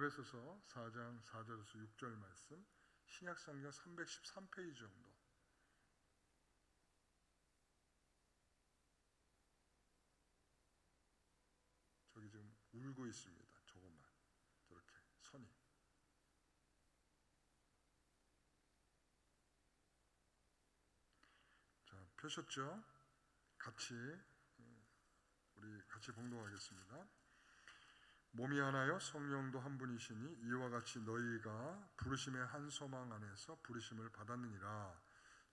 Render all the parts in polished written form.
에베소서 4장 4절에서 6절 말씀, 신약성경 313페이지 정도. 저기 지금 울고 있습니다. 조금만 저렇게 선이. 자, 펴셨죠? 우리 같이 봉독하겠습니다. 몸이 하나요 성령도 한 분이시니 이와 같이 너희가 부르심의 한 소망 안에서 부르심을 받았느니라.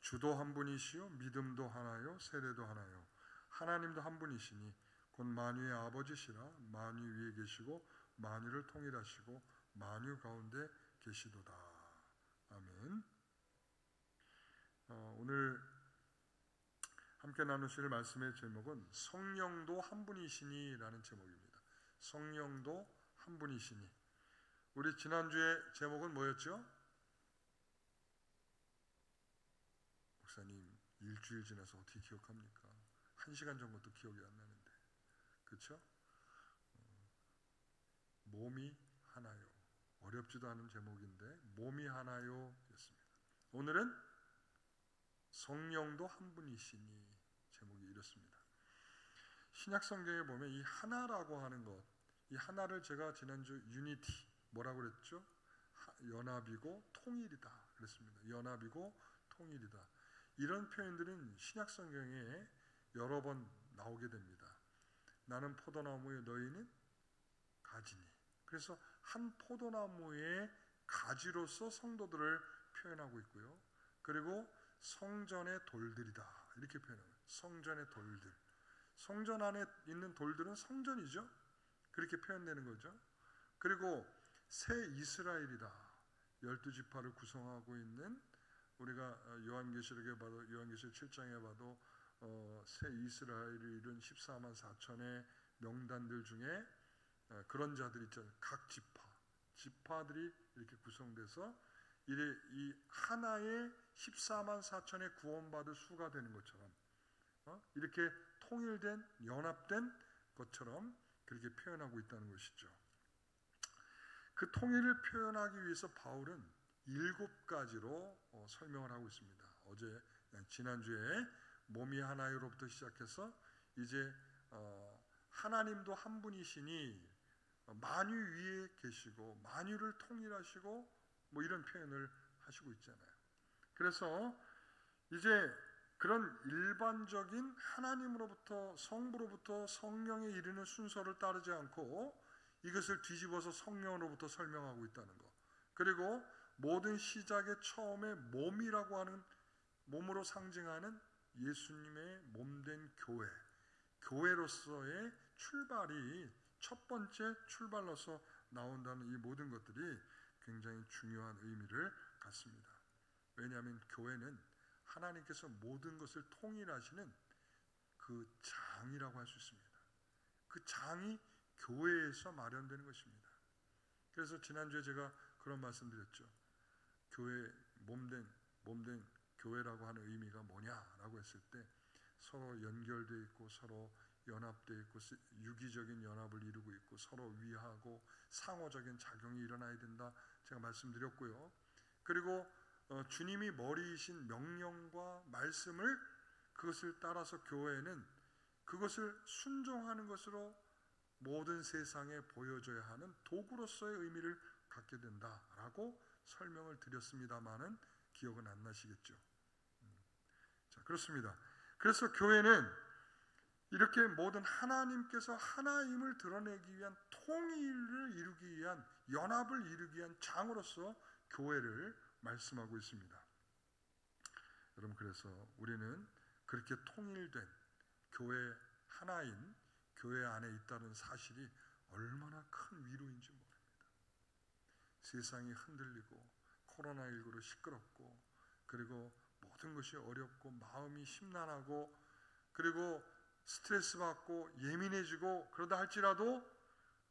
주도 한 분이시요 믿음도 하나요 세례도 하나요 하나님도 한 분이시니 곧 만유의 아버지시라. 만유 위에 계시고 만유를 통일하시고 만유 가운데 계시도다. 아멘. 오늘 함께 나누실 말씀의 제목은 성령도 한 분이시니 라는 제목입니다. 성령도 한 분이시니. 우리 지난주에 제목은 뭐였죠? 목사님 일주일 지나서 어떻게 기억합니까? 1시간 전 것도 기억이 안 나는데. 그렇죠? 몸이 하나요. 어렵지도 않은 제목인데 몸이 하나요 였습니다. 오늘은 성령도 한 분이시니 제목이 이렇습니다. 신약 성경에 보면 이 하나라고 하는 것, 이 하나를 제가 지난주 유니티 뭐라고 그랬죠? 연합이고 통일이다 그랬습니다. 연합이고 통일이다. 이런 표현들은 신약 성경에 여러 번 나오게 됩니다. 나는 포도나무에 너희는 가지니. 그래서 한 포도나무의 가지로서 성도들을 표현하고 있고요. 그리고 성전의 돌들이다 이렇게 표현합니다. 성전의 돌들. 성전 안에 있는 돌들은 성전이죠. 그렇게 표현되는 거죠. 그리고 새 이스라엘이다. 12지파를 구성하고 있는, 우리가 요한계시록에 봐도, 요한계시록 7장에 봐도 새 이스라엘을 이룬 14만 4천의 명단들 중에 그런 자들이 있잖아요. 각 지파들이 이렇게 구성돼서 이 하나의 14만 4천의 구원받을 수가 되는 것처럼 이렇게 통일된, 연합된 것처럼 그렇게 표현하고 있다는 것이죠. 그 통일을 표현하기 위해서 바울은 7가지로 설명을 하고 있습니다. 지난주에 몸이 하나요로부터 시작해서 이제 하나님도 한 분이시니 만유 위에 계시고 만유를 통일하시고 뭐 이런 표현을 하시고 있잖아요. 그래서 이제 그런 일반적인 하나님으로부터, 성부로부터 성령에 이르는 순서를 따르지 않고 이것을 뒤집어서 성령으로부터 설명하고 있다는 것. 그리고 모든 시작의 처음에 몸이라고 하는, 몸으로 상징하는 예수님의 몸된 교회로서의 출발이 첫 번째 출발로서 나온다는 이 모든 것들이 굉장히 중요한 의미를 갖습니다. 왜냐하면 교회는 하나님께서 모든 것을 통일하시는 그 장이라고 할 수 있습니다. 그 장이 교회에서 마련되는 것입니다. 그래서 지난주에 제가 그런 말씀드렸죠. 교회, 몸된 교회라고 하는 의미가 뭐냐라고 했을 때 서로 연결되어 있고 서로 연합되어 있고 유기적인 연합을 이루고 있고 서로 위하고 상호적인 작용이 일어나야 된다 제가 말씀드렸고요. 그리고 주님이 머리이신 명령과 말씀을, 그것을 따라서 교회는 그것을 순종하는 것으로 모든 세상에 보여줘야 하는 도구로서의 의미를 갖게 된다라고 설명을 드렸습니다마는 기억은 안 나시겠죠. 자, 그렇습니다. 그래서 교회는 이렇게 모든 하나님께서 하나임을 드러내기 위한, 통일을 이루기 위한, 연합을 이루기 위한 장으로서 교회를 말씀하고 있습니다. 여러분, 그래서 우리는 그렇게 통일된 교회 하나인 교회 안에 있다는 사실이 얼마나 큰 위로인지 모릅니다. 세상이 흔들리고 코로나19로 시끄럽고 그리고 모든 것이 어렵고 마음이 심란하고 그리고 스트레스 받고 예민해지고 그러다 할지라도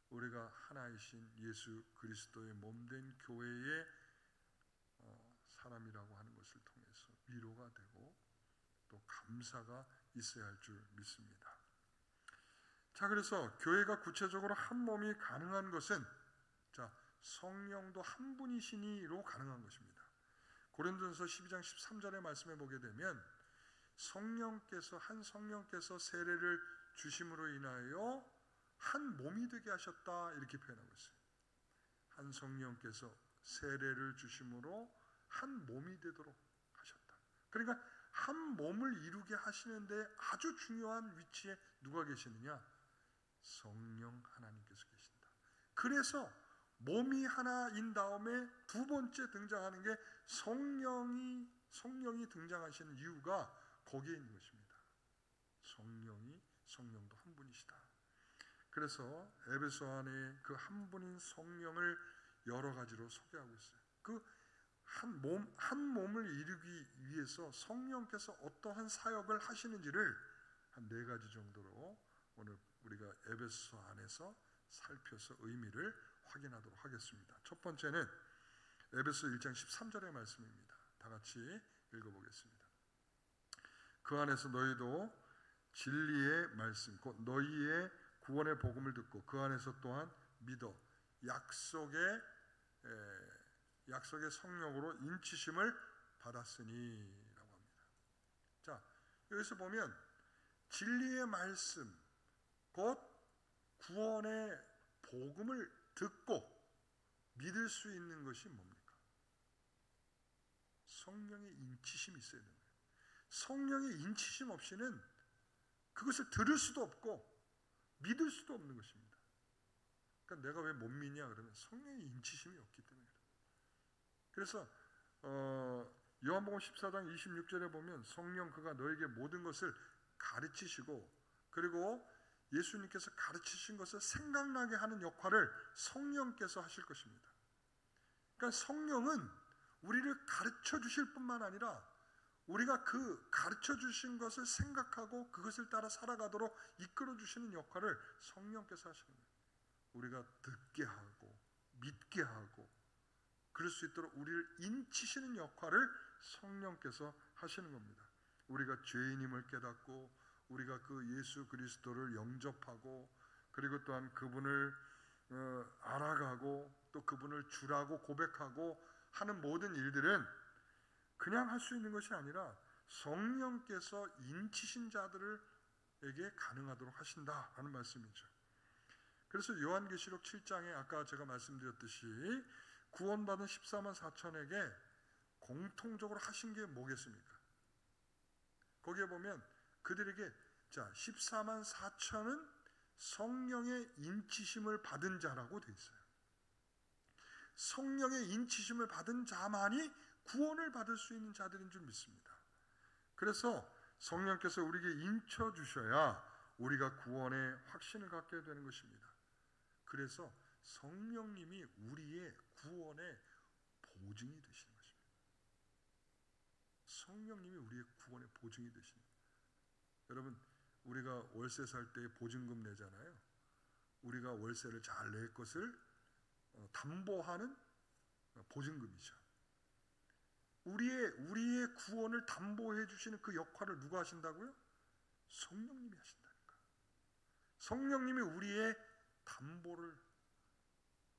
우리가 하나이신 예수 그리스도의 몸된 교회의 사람이라고 하는 것을 통해서 위로가 되고 또 감사가 있어야 할 줄 믿습니다. 자, 그래서 교회가 구체적으로 한 몸이 가능한 것은, 자, 성령도 한 분이시니로 가능한 것입니다. 고린도전서 12장 13절의 말씀에 보게 되면 한 성령께서 세례를 주심으로 인하여 한 몸이 되게 하셨다 이렇게 표현하고 있어요. 한 성령께서 세례를 주심으로 한 몸이 되도록 하셨다. 그러니까 한 몸을 이루게 하시는데 아주 중요한 위치에 누가 계시느냐? 성령 하나님께서 계신다. 그래서 몸이 하나인 다음에 두 번째 등장하는 게 성령이 등장하시는 이유가 거기에 있는 것입니다. 성령도 한 분이시다. 그래서 에베소 안에 그 한 분인 성령을 여러 가지로 소개하고 있어요. 그 한 몸을 이루기 위해서 성령께서 어떠한 사역을 하시는지를 한 4가지 정도로 오늘 우리가 에베소 안에서 살펴서 의미를 확인하도록 하겠습니다. 첫 번째는 에베소 1장 13절의 말씀입니다. 다 같이 읽어보겠습니다. 그 안에서 너희도 진리의 말씀 곧 너희의 구원의 복음을 듣고 그 안에서 또한 믿어 약속의 성령으로 인치심을 받았으니라고 합니다. 자, 여기서 보면 진리의 말씀 곧 구원의 복음을 듣고 믿을 수 있는 것이 뭡니까? 성령의 인치심이 있어야 됩니다. 성령의 인치심 없이는 그것을 들을 수도 없고 믿을 수도 없는 것입니다. 그러니까 내가 왜 못 믿냐 그러면 성령의 인치심이 없기 때문에 그래서 요한복음 14장 26절에 보면 성령 그가 너에게 모든 것을 가르치시고 그리고 예수님께서 가르치신 것을 생각나게 하는 역할을 성령께서 하실 것입니다. 그러니까 성령은 우리를 가르쳐 주실 뿐만 아니라 우리가 그 가르쳐 주신 것을 생각하고 그것을 따라 살아가도록 이끌어 주시는 역할을 성령께서 하시는 거예요. 우리가 듣게 하고 믿게 하고 그럴 수 있도록 우리를 인치시는 역할을 성령께서 하시는 겁니다. 우리가 죄인임을 깨닫고 우리가 그 예수 그리스도를 영접하고 그리고 또한 그분을 알아가고 또 그분을 주라고 고백하고 하는 모든 일들은 그냥 할 수 있는 것이 아니라 성령께서 인치신 자들에게 가능하도록 하신다라는 말씀이죠. 그래서 요한계시록 7장에 아까 제가 말씀드렸듯이 구원받은 14만 4천에게 공통적으로 하신 게 뭐겠습니까? 거기에 보면 그들에게 14만 4천은 성령의 인치심을 받은 자라고 되어 있어요. 성령의 인치심을 받은 자만이 구원을 받을 수 있는 자들인 줄 믿습니다. 그래서 성령께서 우리에게 인쳐 주셔야 우리가 구원의 확신을 갖게 되는 것입니다. 그래서 성령님이 우리의 구원의 보증이 되시는 것입니다. 성령님이 우리의 구원의 보증이 되시는 거예요. 여러분, 우리가 월세 살 때 보증금 내잖아요. 우리가 월세를 잘 낼 것을 담보하는 보증금이죠. 우리의 구원을 담보해 주시는 그 역할을 누가 하신다고요? 성령님이 하신다니까. 성령님이 우리의 담보를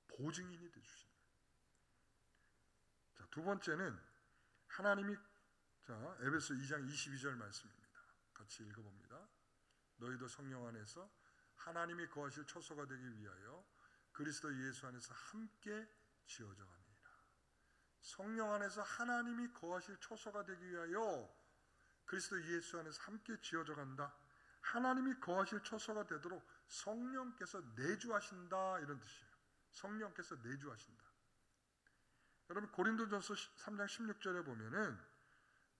보증인이 돼 주신다. 자, 두 번째는 하나님이 에베소 2장 22절 말씀입니다. 같이 읽어봅니다. 너희도 성령 안에서 하나님이 거하실 처소가 되기 위하여 그리스도 예수 안에서 함께 지어져 갑니다. 성령 안에서 하나님이 거하실 처소가 되기 위하여 그리스도 예수 안에서 함께 지어져 간다. 하나님이 거하실 처소가 되도록 성령께서 내주하신다 이런 뜻이에요. 성령께서 내주하신다. 여러분 고린도전서 3장 16절에 보면은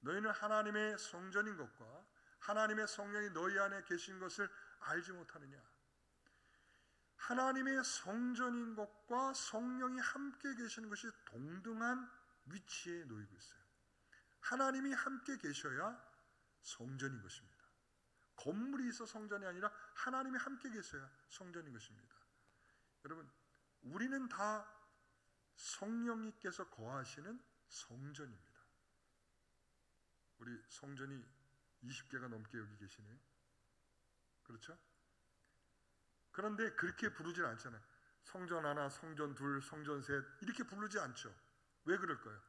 너희는 하나님의 성전인 것과 하나님의 성령이 너희 안에 계신 것을 알지 못하느냐. 하나님의 성전인 것과 성령이 함께 계시는 것이 동등한 위치에 놓이고 있어요. 하나님이 함께 계셔야 성전인 것입니다. 건물이 있어 성전이 아니라 하나님이 함께 계셔야 성전인 것입니다. 여러분, 우리는 다 성령님께서 거하시는 성전입니다. 우리 성전이 20개가 넘게 여기 계시네요. 그렇죠? 그런데 그렇게 부르질 않잖아요. 성전 하나, 성전 둘, 성전 셋 이렇게 부르지 않죠. 왜 그럴까요?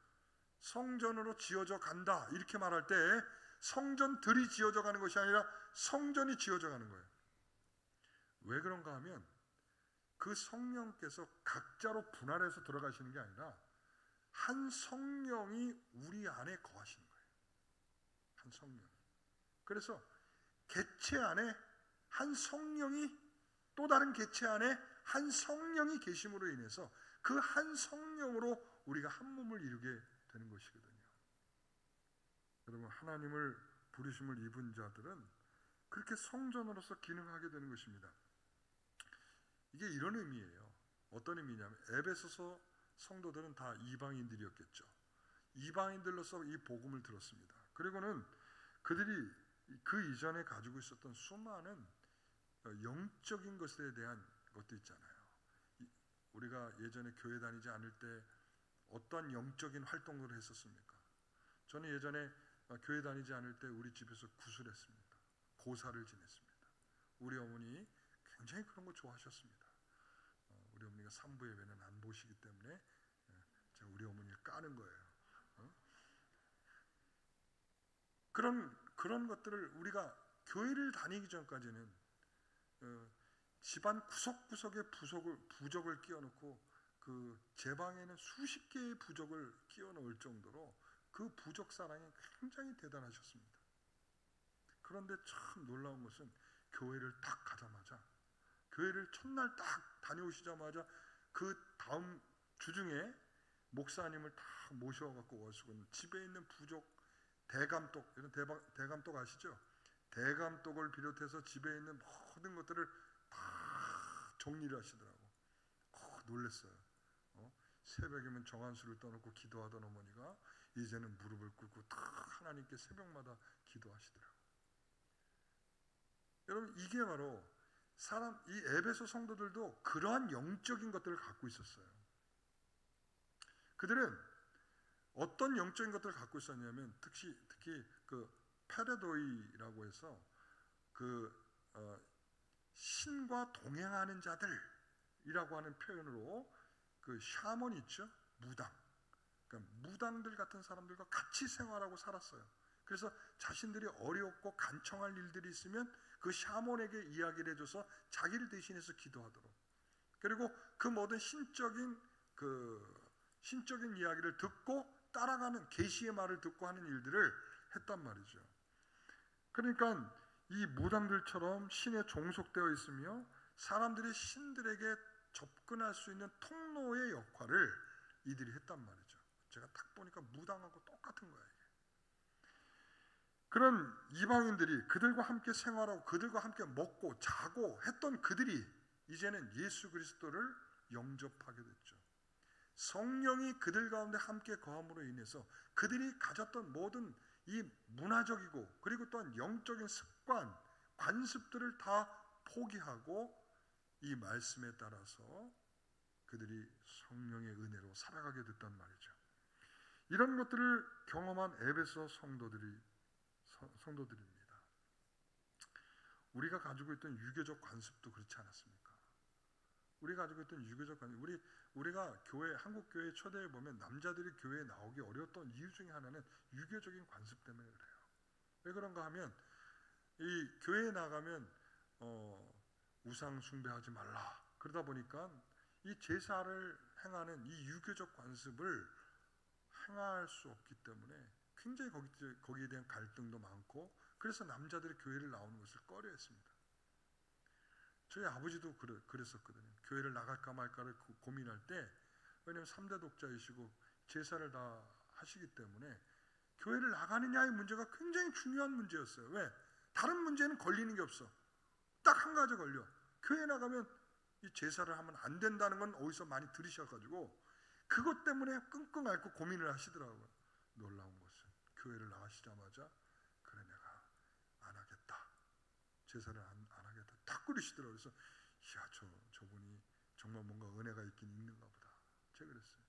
성전으로 지어져 간다 이렇게 말할 때 성전들이 지어져 가는 것이 아니라 성전이 지어져 가는 거예요. 왜 그런가 하면 그 성령께서 각자로 분할해서 들어가시는 게 아니라 한 성령이 우리 안에 거하시는 거예요. 한 성령. 그래서 객체 안에 한 성령이 또 다른 객체 안에 한 성령이 계심으로 인해서 그 한 성령으로 우리가 한 몸을 이루게 되는 것이거든요. 여러분, 하나님을 부르심을 입은 자들은 그렇게 성전으로서 기능하게 되는 것입니다. 이게 이런 의미예요. 어떤 의미냐면 에베소서 성도들은 다 이방인들이었겠죠. 이방인들로서 이 복음을 들었습니다. 그리고는 그들이 그 이전에 가지고 있었던 수많은 영적인 것에 대한 것도 있잖아요. 우리가 예전에 교회 다니지 않을 때 어떤 영적인 활동을 했었습니까? 저는 예전에 교회 다니지 않을 때 우리 집에서 구슬했습니다. 고사를 지냈습니다. 우리 어머니 굉장히 그런 거 좋아하셨습니다. 우리 어머니가 산부 예배는 안 보시기 때문에 제가 우리 어머니를 까는 거예요. 그런 것들을 우리가 교회를 다니기 전까지는 집안 구석구석에 부적을 끼워놓고 그 제 방에는 수십 개의 부적을 끼워놓을 정도로 그 부적 사랑이 굉장히 대단하셨습니다. 그런데 참 놀라운 것은 교회를 딱 가자마자 교회를 첫날 딱 다녀오시자마자 그 다음 주중에 목사님을 다 모셔갖고 와서는 집에 있는 부적 대감독, 이런 대감독 아시죠? 대감독을 비롯해서 집에 있는 모든 것들을 다 정리를 하시더라고. 놀랐어요. 새벽이면 정한수를 떠놓고 기도하던 어머니가 이제는 무릎을 꿇고 다 하나님께 새벽마다 기도하시더라고. 여러분, 이게 바로 이 에베소 성도들도 그러한 영적인 것들을 갖고 있었어요. 그들은 어떤 영적인 것들을 갖고 있었냐면 특히 그 페레도이라고 해서 신과 동행하는 자들이라고 하는 표현으로 그 샤먼 있죠? 무당. 그러니까 무당들 같은 사람들과 같이 생활하고 살았어요. 그래서 자신들이 어렵고 간청할 일들이 있으면 그 샤먼에게 이야기를 해줘서 자기를 대신해서 기도하도록. 그리고 그 모든 신적인 이야기를 듣고 따라가는 계시의 말을 듣고 하는 일들을 했단 말이죠. 그러니까 이 무당들처럼 신에 종속되어 있으며 사람들이 신들에게 접근할 수 있는 통로의 역할을 이들이 했단 말이죠. 제가 딱 보니까 무당하고 똑같은 거예요. 이게. 그런 이방인들이 그들과 함께 생활하고 그들과 함께 먹고 자고 했던 그들이 이제는 예수 그리스도를 영접하게 됐죠. 성령이 그들 가운데 함께 거함으로 인해서 그들이 가졌던 모든 이 문화적이고 그리고 또한 영적인 습관, 관습들을 다 포기하고 이 말씀에 따라서 그들이 성령의 은혜로 살아가게 됐단 말이죠. 이런 것들을 경험한 에베소 성도들입니다. 우리가 가지고 있던 유교적 관습도 그렇지 않았습니까? 우리가 가지고 있던 유교적 관습, 우리가 한국 교회 초대에 보면 남자들이 교회에 나오기 어려웠던 이유 중에 하나는 유교적인 관습 때문에 그래요. 왜 그런가 하면 이 교회에 나가면 우상 숭배하지 말라. 그러다 보니까 이 제사를 행하는 이 유교적 관습을 행할 수 없기 때문에 굉장히 거기에 대한 갈등도 많고 그래서 남자들이 교회를 나오는 것을 꺼려했습니다. 저희 아버지도 그랬었거든요. 교회를 나갈까 말까를 고민할 때 왜냐하면 3대 독자이시고 제사를 다 하시기 때문에 교회를 나가느냐의 문제가 굉장히 중요한 문제였어요. 왜? 다른 문제는 걸리는 게 없어. 딱 한 가지 걸려. 교회 나가면 이 제사를 하면 안 된다는 건 어디서 많이 들으셔가지고 그것 때문에 끙끙 앓고 고민을 하시더라고요. 놀라운 것은 교회를 나가시자마자 그래 내가 안 하겠다. 제사를 안 하겠다. 딱 그러시더라고요. 그래서 이야 저분이 정말 뭔가 은혜가 있긴 있는가 보다. 제가 그랬어요.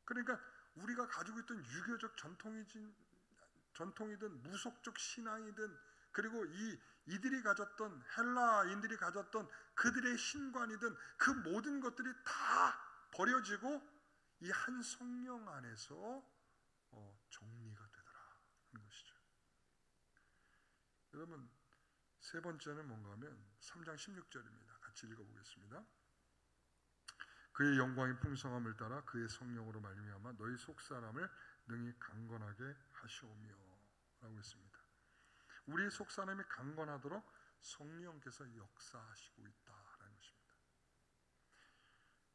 그러니까 우리가 가지고 있던 유교적 전통이든 무속적 신앙이든 그리고 이들이 가졌던, 헬라인들이 가졌던 그들의 신관이든 그 모든 것들이 다 버려지고 이 한 성령 안에서 정리가 되더라 하는 것이죠. 여러분, 세 번째는 뭔가 하면 3장 16절입니다. 같이 읽어보겠습니다. 그의 영광의 풍성함을 따라 그의 성령으로 말미암아 너희 속사람을 능히 강건하게 하시오며 라고 했습니다. 우리의 속사람이 강건하도록 성령께서 역사하시고 있다라는 것입니다.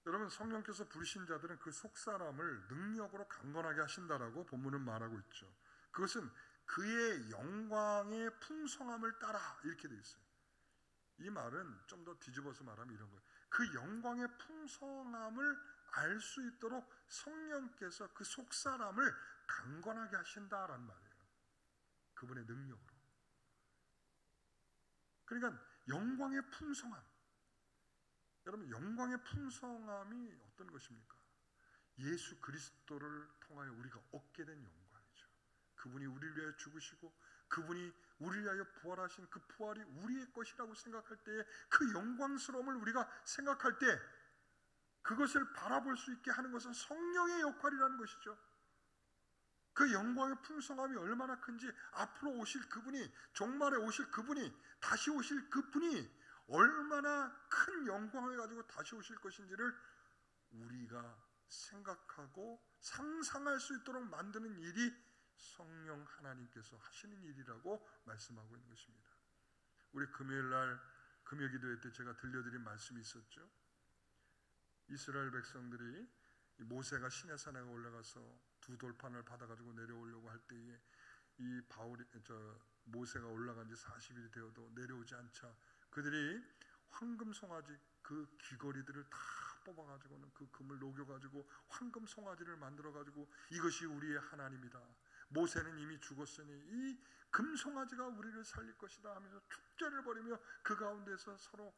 여러분, 성령께서 부르신 자들은 그 속사람을 능력으로 강건하게 하신다라고 본문은 말하고 있죠. 그것은 그의 영광의 풍성함을 따라 이렇게 되어 있어요. 이 말은 좀 더 뒤집어서 말하면 이런 거예요. 그 영광의 풍성함을 알 수 있도록 성령께서 그 속사람을 강건하게 하신다라는 말이에요. 그분의 능력으로. 그러니까 영광의 풍성함. 여러분, 영광의 풍성함이 어떤 것입니까? 예수 그리스도를 통하여 우리가 얻게 된 영광이죠. 그분이 우리를 위하여 죽으시고 그분이 우리를 위하여 부활하신 그 부활이 우리의 것이라고 생각할 때에 그 영광스러움을 우리가 생각할 때 그것을 바라볼 수 있게 하는 것은 성령의 역할이라는 것이죠. 그 영광의 풍성함이 얼마나 큰지, 앞으로 오실 그분이, 종말에 오실 그분이, 다시 오실 그분이 얼마나 큰 영광을 가지고 다시 오실 것인지를 우리가 생각하고 상상할 수 있도록 만드는 일이 성령 하나님께서 하시는 일이라고 말씀하고 있는 것입니다. 우리 금요일날 금요기도회 때 제가 들려드린 말씀이 있었죠. 이스라엘 백성들이 모세가 시내산에 올라가서 두 돌판을 받아가지고 내려오려고 할 때에 이 모세가 올라간 지 40일이 되어도 내려오지 않자 그들이 황금 송아지 그 귀걸이들을 다 뽑아가지고는 그 금을 녹여가지고 황금 송아지를 만들어가지고 이것이 우리의 하나님이다. 모세는 이미 죽었으니 이 금송아지가 우리를 살릴 것이다 하면서 축제를 벌이며 그 가운데서 서로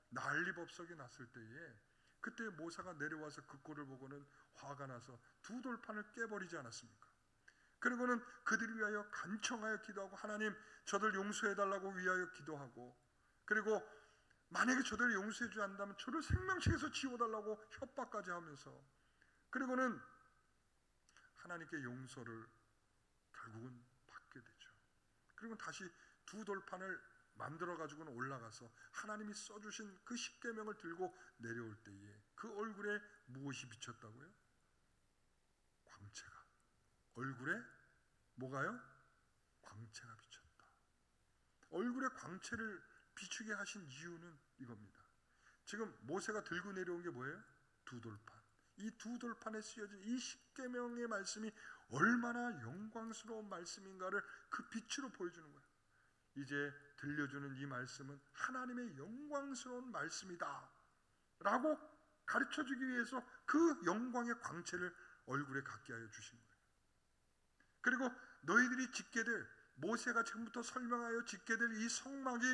난리법석이 났을 때에 그때 모세가 내려와서 그 꼴을 보고는 화가 나서 두 돌판을 깨버리지 않았습니까? 그리고는 그들을 위하여 간청하여 기도하고 하나님 저들 용서해달라고 위하여 기도하고 그리고 만약에 저들을 용서해 주지 않는다면 저를 생명책에서 지워달라고 협박까지 하면서 그리고는 하나님께 용서를 결국은 받게 되죠. 그리고 다시 두 돌판을 만들어 가지고는 올라가서 하나님이 써주신 그 십계명을 들고 내려올 때에 그 얼굴에 무엇이 비쳤다고요? 광채가. 얼굴에 뭐가요? 광채가 비쳤다. 얼굴에 광채를 비추게 하신 이유는 이겁니다. 지금 모세가 들고 내려온 게 뭐예요? 두 돌판. 이 두 돌판에 쓰여진 이 십계명의 말씀이 얼마나 영광스러운 말씀인가를 그 빛으로 보여주는 거예요. 이제 들려주는 이 말씀은 하나님의 영광스러운 말씀이다 라고 가르쳐주기 위해서 그 영광의 광채를 얼굴에 갖게 하여 주신 거예요. 그리고 너희들이 짓게 될, 모세가 지금부터 설명하여 짓게 될 이 성막이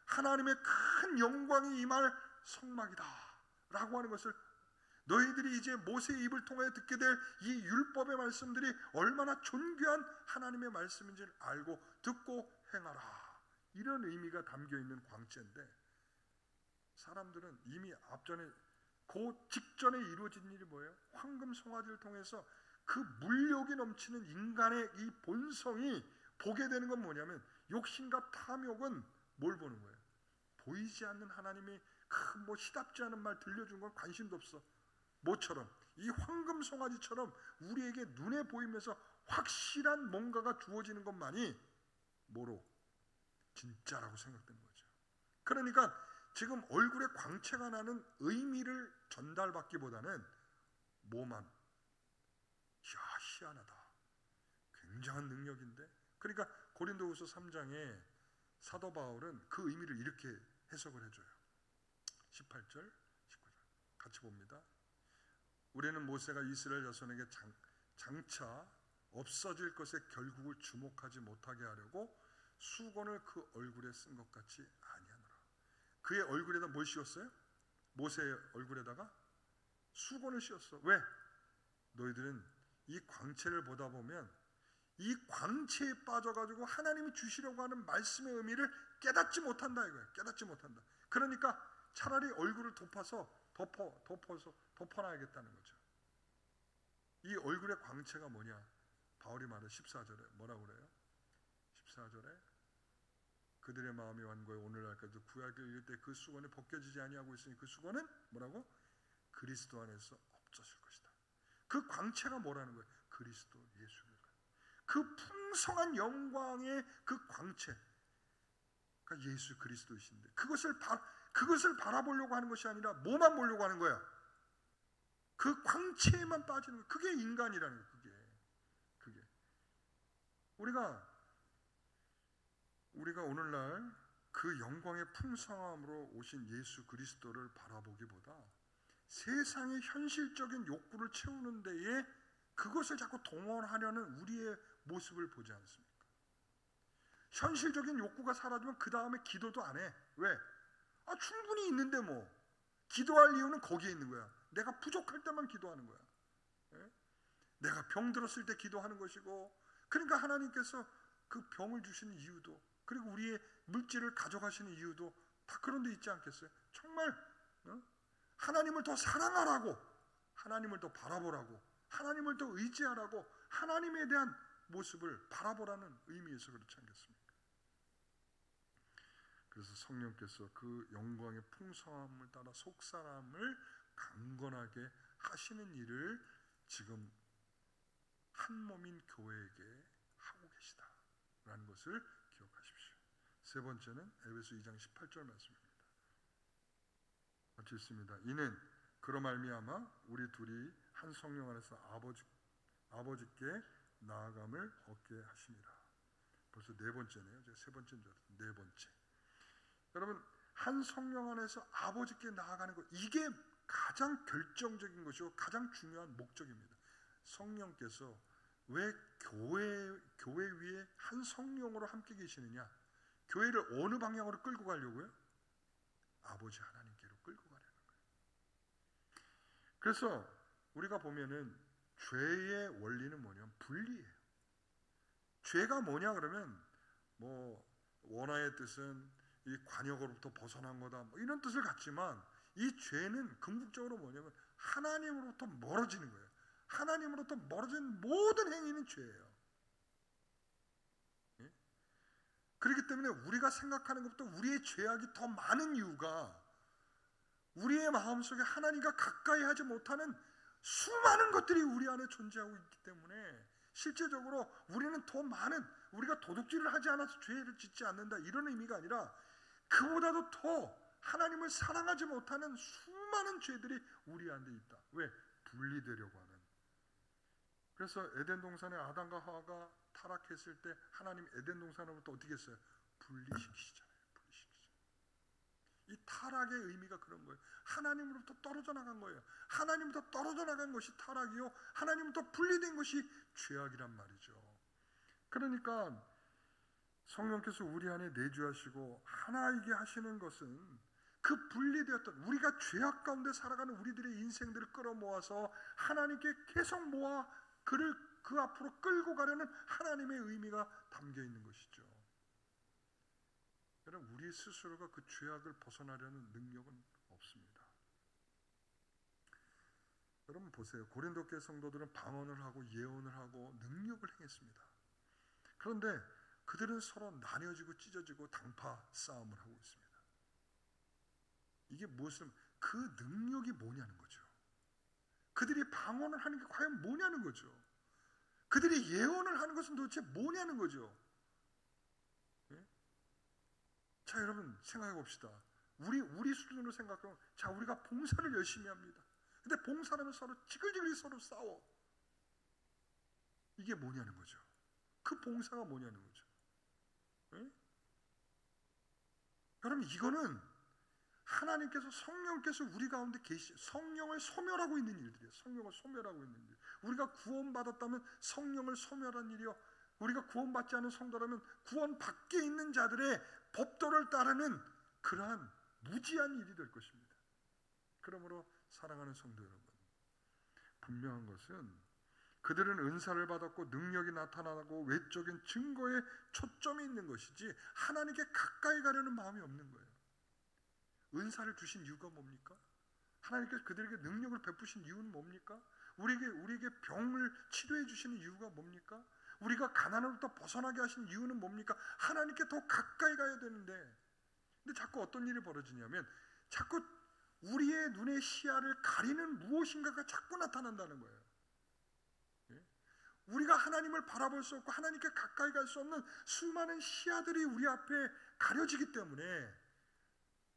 하나님의 큰 영광이 임할 성막이다 라고 하는 것을, 너희들이 이제 모세의 입을 통하여 듣게 될 이 율법의 말씀들이 얼마나 존귀한 하나님의 말씀인지를 알고 듣고 행하라, 이런 의미가 담겨있는 광채인데, 사람들은 이미 앞전에 그 직전에 이루어진 일이 뭐예요? 황금 송아지를 통해서 그 물욕이 넘치는 인간의 이 본성이 보게 되는 건 뭐냐면, 욕심과 탐욕은 뭘 보는 거예요? 보이지 않는 하나님이 뭐 시답지 않은 말 들려준 건 관심도 없어. 뭐처럼? 이 황금 송아지처럼 우리에게 눈에 보이면서 확실한 뭔가가 주어지는 것만이 뭐로? 진짜라고 생각되는 거죠. 그러니까 지금 얼굴에 광채가 나는 의미를 전달받기보다는 뭐만? 야, 희한하다. 굉장한 능력인데? 그러니까 고린도후서 3장에 사도 바울은 그 의미를 이렇게 해석을 해줘요. 18절, 19절 같이 봅니다. 우리는 모세가 이스라엘 자손에게 장차 없어질 것에 결국을 주목하지 못하게 하려고 수건을 그 얼굴에 쓴 것 같이 아니하노라. 그의 얼굴에다 뭘 씌웠어요? 모세의 얼굴에다가 수건을 씌웠어. 왜? 너희들은 이 광채를 보다 보면 이 광채에 빠져가지고 하나님이 주시려고 하는 말씀의 의미를 깨닫지 못한다 이거예요. 깨닫지 못한다. 그러니까 차라리 얼굴을 덮어놔야겠다는 거죠. 이 얼굴의 광채가 뭐냐? 바울이 말해 14절에 뭐라고 그래요? 14절에 그들의 마음이 완고해 오늘날까지도 구약을 읽을 때 그 수건이 벗겨지지 아니하고 있으니 그 수건은 뭐라고? 그리스도 안에서 없어질 것이다. 그 광채가 뭐라는 거예요? 그리스도 예수를. 그 풍성한 영광의 그 광채가 예수 그리스도이신데 그것을 바라보려고 하는 것이 아니라 뭐만 보려고 하는 거야? 그 광채에만 빠지는 거야. 그게 인간이라는 거야. 그게 우리가 오늘날 그 영광의 풍성함으로 오신 예수 그리스도를 바라보기보다 세상의 현실적인 욕구를 채우는 데에 그것을 자꾸 동원하려는 우리의 모습을 보지 않습니까? 현실적인 욕구가 사라지면 그 다음에 기도도 안 해. 왜? 충분히 있는데 뭐. 기도할 이유는 거기에 있는 거야. 내가 부족할 때만 기도하는 거야. 예? 내가 병 들었을 때 기도하는 것이고, 그러니까 하나님께서 그 병을 주시는 이유도, 그리고 우리의 물질을 가져가시는 이유도 다 그런 데 있지 않겠어요? 정말 하나님을 더 사랑하라고, 하나님을 더 바라보라고, 하나님을 더 의지하라고, 하나님에 대한 모습을 바라보라는 의미에서 그렇지 않겠습니까? 그래서 성령께서 그 영광의 풍성함을 따라 속사람을 강건하게 하시는 일을 지금 한 몸인 교회에게 하고 계시다라는 것을 기억하십시오. 세 번째는 에베소 2장 18절 말씀입니다. 같이 읽습니다. 이는 그로 말미암아 우리 둘이 한 성령 안에서 아버지께 나아감을 얻게 하심이라. 벌써 네 번째네요. 제가 세 번째인 줄 알았어요. 네 번째. 여러분, 한 성령 안에서 아버지께 나아가는 것, 이게 가장 결정적인 것이고 가장 중요한 목적입니다. 성령께서 왜 교회 위에 한 성령으로 함께 계시느냐? 교회를 어느 방향으로 끌고 가려고요? 아버지 하나님께로 끌고 가려는 거예요. 그래서 우리가 보면은 죄의 원리는 뭐냐면 분리예요. 죄가 뭐냐 그러면 뭐 원하의 뜻은 이 관역으로부터 벗어난 거다, 뭐 이런 뜻을 갖지만 이 죄는 궁극적으로 뭐냐면 하나님으로부터 멀어지는 거예요. 하나님으로부터 멀어진 모든 행위는 죄예요. 예? 그렇기 때문에 우리가 생각하는 것보다 우리의 죄악이 더 많은 이유가 우리의 마음속에 하나님과 가까이 하지 못하는 수많은 것들이 우리 안에 존재하고 있기 때문에 실제적으로 우리는 더 많은, 우리가 도둑질을 하지 않아서 죄를 짓지 않는다 이런 의미가 아니라 그보다도 더 하나님을 사랑하지 못하는 수많은 죄들이 우리 안에 있다. 왜? 분리되려고 하는. 그래서 에덴 동산에 아담과 하와가 타락했을 때 하나님 에덴 동산으로부터 어떻게 했어요? 분리시키시잖아요. 이 타락의 의미가 그런 거예요. 하나님으로부터 떨어져 나간 거예요. 하나님부터 떨어져 나간 것이 타락이요, 하나님부터 분리된 것이 죄악이란 말이죠. 그러니까 성령께서 우리 안에 내주하시고 하나이게 하시는 것은 그 분리되었던, 우리가 죄악 가운데 살아가는 우리들의 인생들을 끌어모아서 하나님께 계속 모아 그를 그 앞으로 끌고 가려는 하나님의 의미가 담겨 있는 것이죠. 여러분, 우리 스스로가 그 죄악을 벗어나려는 능력은 없습니다. 여러분 보세요. 고린도교회 성도들은 방언을 하고 예언을 하고 능력을 행했습니다. 그런데 그들은 서로 나뉘어지고 찢어지고 당파 싸움을 하고 있습니다. 이게 무엇을, 그 능력이 뭐냐는 거죠. 그들이 방언을 하는 게 과연 뭐냐는 거죠. 그들이 예언을 하는 것은 도대체 뭐냐는 거죠. 예? 자, 여러분 생각해 봅시다. 우리 수준으로 생각하면, 자, 우리가 봉사를 열심히 합니다. 근데 봉사하면 서로 지글지글 서로 싸워. 이게 뭐냐는 거죠. 그 봉사가 뭐냐는 거죠. 예? 여러분, 이거는 하나님께서, 성령께서 우리 가운데 성령을 소멸하고 있는 일들이에요. 성령을 소멸하고 있는 일. 우리가 구원받았다면 성령을 소멸한 일이요, 우리가 구원받지 않은 성도라면 구원 밖에 있는 자들의 법도를 따르는 그러한 무지한 일이 될 것입니다. 그러므로 사랑하는 성도 여러분, 분명한 것은 그들은 은사를 받았고 능력이 나타나고 외적인 증거에 초점이 있는 것이지 하나님께 가까이 가려는 마음이 없는 거예요. 은사를 주신 이유가 뭡니까? 하나님께서 그들에게 능력을 베푸신 이유는 뭡니까? 우리에게 병을 치료해 주시는 이유가 뭡니까? 우리가 가난으로부터 벗어나게 하신 이유는 뭡니까? 하나님께 더 가까이 가야 되는데, 근데 자꾸 어떤 일이 벌어지냐면 자꾸 우리의 눈의 시야를 가리는 무엇인가가 자꾸 나타난다는 거예요. 우리가 하나님을 바라볼 수 없고 하나님께 가까이 갈 수 없는 수많은 시야들이 우리 앞에 가려지기 때문에,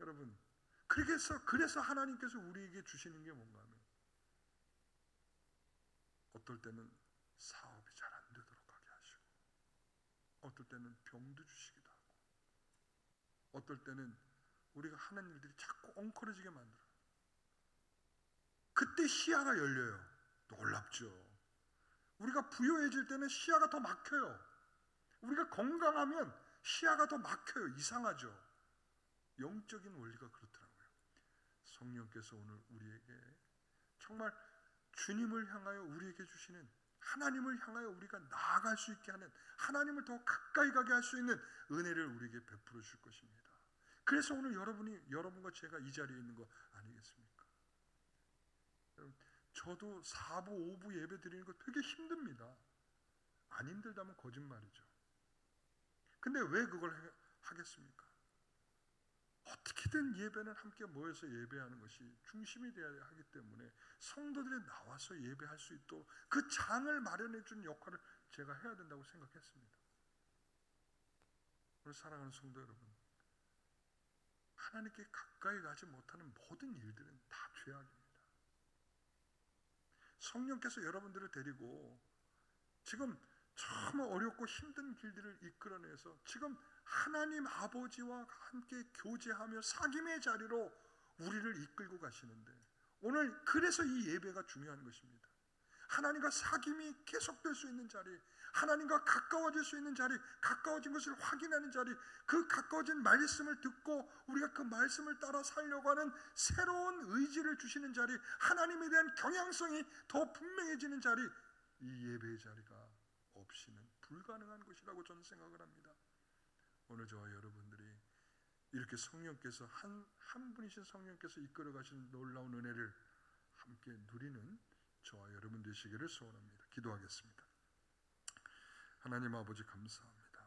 여러분, 그래서 하나님께서 우리에게 주시는 게 뭔가 하면, 어떨 때는 사업이 잘 안 되도록 하게 하시고, 어떨 때는 병도 주시기도 하고, 어떨 때는 우리가 하는 일들이 자꾸 엉클어지게 만들어요. 그때 시야가 열려요. 놀랍죠. 우리가 부유해질 때는 시야가 더 막혀요. 우리가 건강하면 시야가 더 막혀요. 이상하죠. 영적인 원리가 그렇더라고요. 성령께서 오늘 우리에게 정말 주님을 향하여 우리에게 주시는, 하나님을 향하여 우리가 나아갈 수 있게 하는, 하나님을 더 가까이 가게 할 수 있는 은혜를 우리에게 베풀어 줄 것입니다. 그래서 오늘 여러분과 제가 이 자리에 있는 거 아니겠습니까? 여러분, 저도 4부, 5부 예배 드리는 거 되게 힘듭니다. 안 힘들다면 거짓말이죠. 근데 왜 그걸 하겠습니까? 어떻게든 예배는 함께 모여서 예배하는 것이 중심이 되어야 하기 때문에 성도들이 나와서 예배할 수 있도록 그 장을 마련해 주는 역할을 제가 해야 된다고 생각했습니다. 오늘 사랑하는 성도 여러분, 하나님께 가까이 가지 못하는 모든 일들은 다 죄악입니다. 성령께서 여러분들을 데리고 지금 정말 어렵고 힘든 길들을 이끌어내서 지금 하나님 아버지와 함께 교제하며 사귐의 자리로 우리를 이끌고 가시는데, 오늘 그래서 이 예배가 중요한 것입니다. 하나님과 사귐이 계속될 수 있는 자리, 하나님과 가까워질 수 있는 자리, 가까워진 것을 확인하는 자리, 그 가까워진 말씀을 듣고 우리가 그 말씀을 따라 살려고 하는 새로운 의지를 주시는 자리, 하나님에 대한 경향성이 더 분명해지는 자리, 이 예배의 자리가 없이는 불가능한 것이라고 저는 생각을 합니다. 오늘 저와 여러분들이 이렇게 성령께서 한 분이신 성령께서 이끌어 가시는 놀라운 은혜를 함께 누리는 저와 여러분 되시기를 소원합니다. 기도하겠습니다. 하나님 아버지 감사합니다.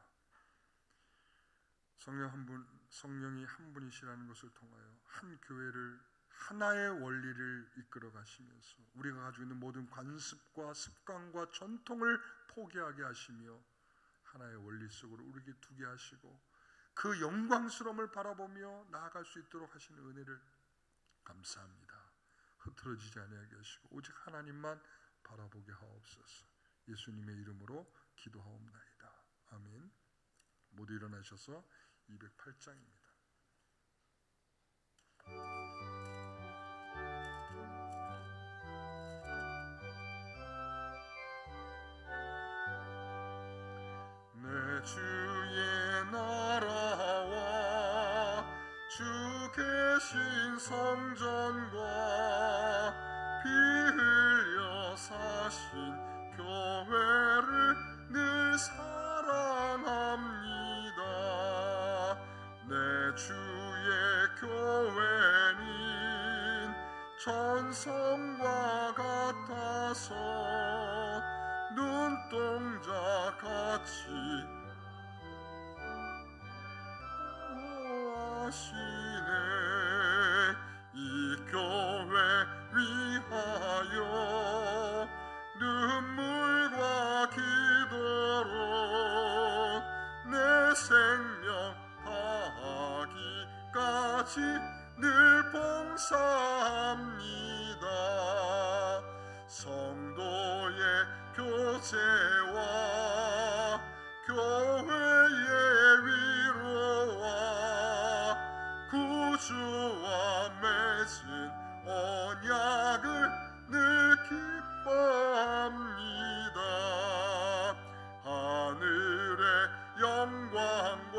성령이 한 분이시라는 것을 통하여 한 교회를, 하나의 원리를 이끌어 가시면서 우리가 가지고 있는 모든 관습과 습관과 전통을 포기하게 하시며 하나의 원리 속으로 우리에게 두게 하시고 그 영광스러움을 바라보며 나아갈 수 있도록 하시는 은혜를 감사합니다. 흐트러지지 아니하게 하시고 오직 하나님만 바라보게 하옵소서. 예수님의 이름으로 기도하옵나이다. 아멘. 모두 일어나셔서 208장입니다. 내 주의 나라와 주 계신 성전과 피 흘려 사신 교회를 늘 사랑합니다. 내 주의 교회는 천성과 같아서 눈동자 같이 하시네. 이 교회 위하여 눈물과 기도로 내 생명 다하기까지 늘 봉사합니다. 성도의 교제와 교회의 위로와 구주와 맺은 언약을 늘 기뻐합니다. 하늘의 영광과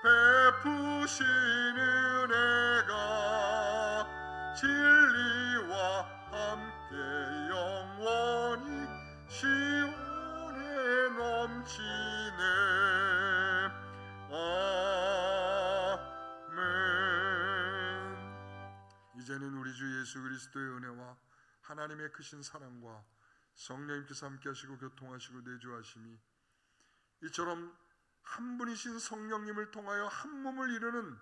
베푸신 은혜가 진리와 함께 영원 시온에 넘치네. 아멘. 이제는 우리 주 예수 그리스도의 은혜와 하나님의 크신 사랑과 성령님께서 함께 하시고 교통하시고 내주하심이 이처럼 한 분이신 성령님을 통하여 한 몸을 이루는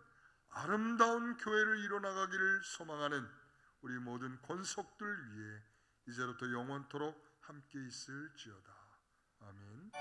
아름다운 교회를 이뤄나가기를 소망하는 우리 모든 권속들 위해 이제부터 영원토록 함께 있을지어다. 아멘.